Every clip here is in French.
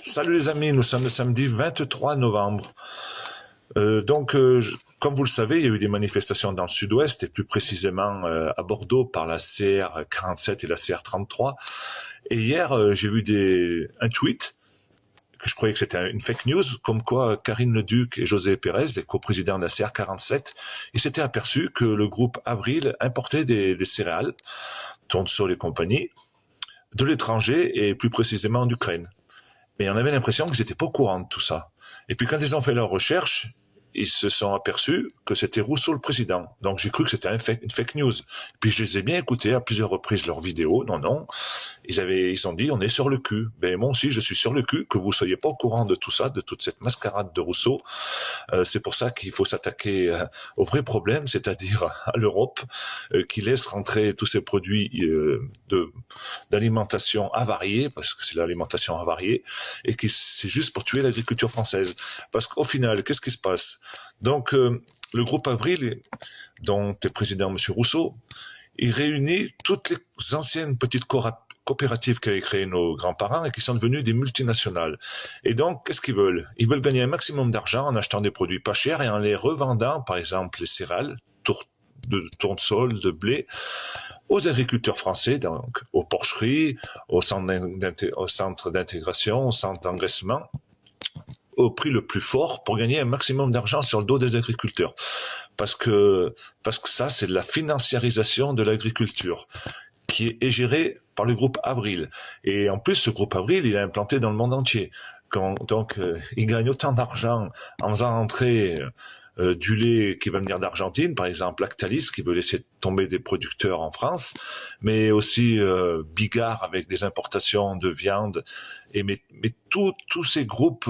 Salut les amis, nous sommes le samedi 23 novembre. Comme vous le savez, il y a eu des manifestations dans le sud-ouest et plus précisément à Bordeaux par la CR 47 et la CR 33. Et hier, j'ai vu un tweet que je croyais que c'était une fake news, comme quoi Karine Leduc et José Pérez, les coprésidents de la CR 47, ils s'étaient aperçus que le groupe Avril importait des céréales, tournesol et compagnie, de l'étranger et plus précisément d'Ukraine. Mais on avait l'impression qu'ils n'étaient pas au courant de tout ça. Et puis quand ils ont fait leurs recherches, ils se sont aperçus que c'était Rousseau le président. Donc j'ai cru que c'était une fake news. Puis je les ai bien écoutés à plusieurs reprises leurs vidéos. Non. Ils ont dit on est sur le cul. Ben moi aussi je suis sur le cul que vous soyez pas au courant de tout ça, de toute cette mascarade de Rousseau. C'est pour ça qu'il faut s'attaquer au vrai problème, c'est-à-dire à l'Europe qui laisse rentrer tous ces produits d'alimentation avariée, parce que c'est l'alimentation avariée, et qui c'est juste pour tuer l'agriculture française. Parce qu'au final, qu'est-ce qui se passe? Donc, le groupe Avril, dont est président M. Rousseau, il réunit toutes les anciennes petites coopératives qu'avaient créées nos grands-parents et qui sont devenues des multinationales. Et donc, qu'est-ce qu'ils veulent? Ils veulent gagner un maximum d'argent en achetant des produits pas chers et en les revendant, par exemple les céréales, de tournesol, de blé, aux agriculteurs français, donc aux porcheries, aux centres d'intégration, aux centres d'engraissement, au prix le plus fort pour gagner un maximum d'argent sur le dos des agriculteurs. Parce que ça, c'est de la financiarisation de l'agriculture qui est gérée par le groupe Avril. Et en plus, ce groupe Avril, il est implanté dans le monde entier. Il gagne autant d'argent en faisant entrer du lait qui va venir d'Argentine, par exemple Lactalis qui veut laisser tomber des producteurs en France, mais aussi Bigard avec des importations de viande. Mais tous ces groupes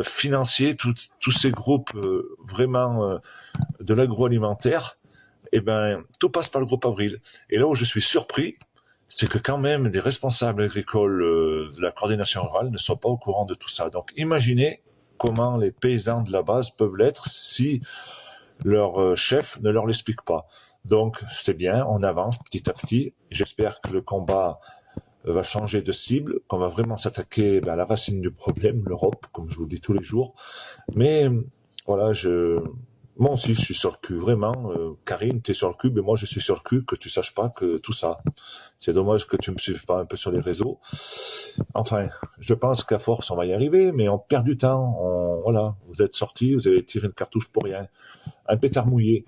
financiers, tous ces groupes vraiment de l'agroalimentaire, tout passe par le groupe Avril. Et là où je suis surpris, c'est que quand même des responsables agricoles de la coordination rurale ne sont pas au courant de tout ça. Donc imaginez comment les paysans de la base peuvent l'être si leur chef ne leur l'explique pas. Donc c'est bien, on avance petit à petit. J'espère que le combat va changer de cible, qu'on va vraiment s'attaquer à la racine du problème, l'Europe, comme je vous le dis tous les jours. Mais voilà, moi aussi je suis sur le cul, vraiment. Karine, t'es sur le cul, mais moi je suis sur le cul que tu saches pas que tout ça. C'est dommage que tu me suives pas un peu sur les réseaux. Enfin, je pense qu'à force on va y arriver, mais on perd du temps. Voilà, vous êtes sortis, vous avez tiré une cartouche pour rien, un pétard mouillé.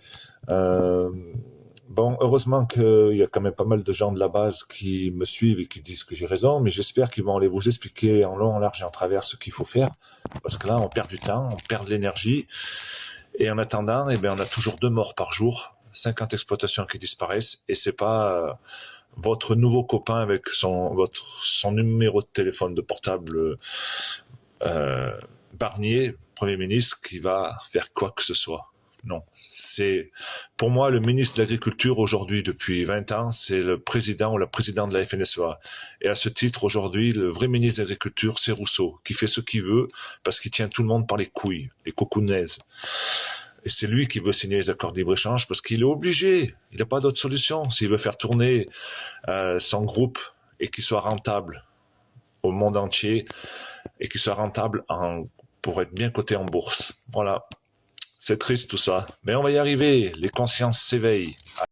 Bon, heureusement qu'il y a quand même pas mal de gens de la base qui me suivent et qui disent que j'ai raison, mais j'espère qu'ils vont aller vous expliquer en long, en large et en travers ce qu'il faut faire, parce que là, on perd du temps, on perd de l'énergie, et en attendant, on a toujours 2 morts par jour, 50 exploitations qui disparaissent, et c'est pas votre nouveau copain avec son numéro de téléphone de portable Barnier, Premier ministre, qui va faire quoi que ce soit. Non, c'est pour moi le ministre de l'Agriculture aujourd'hui depuis 20 ans, c'est le président ou la présidente de la FNSEA. Et à ce titre aujourd'hui, le vrai ministre de l'Agriculture, c'est Rousseau, qui fait ce qu'il veut parce qu'il tient tout le monde par les couilles, les cocounaises. Et c'est lui qui veut signer les accords de libre-échange parce qu'il est obligé. Il n'a pas d'autre solution. S'il veut faire tourner son groupe et qu'il soit rentable au monde entier et qu'il soit rentable pour être bien coté en bourse. Voilà. C'est triste tout ça, mais on va y arriver, les consciences s'éveillent.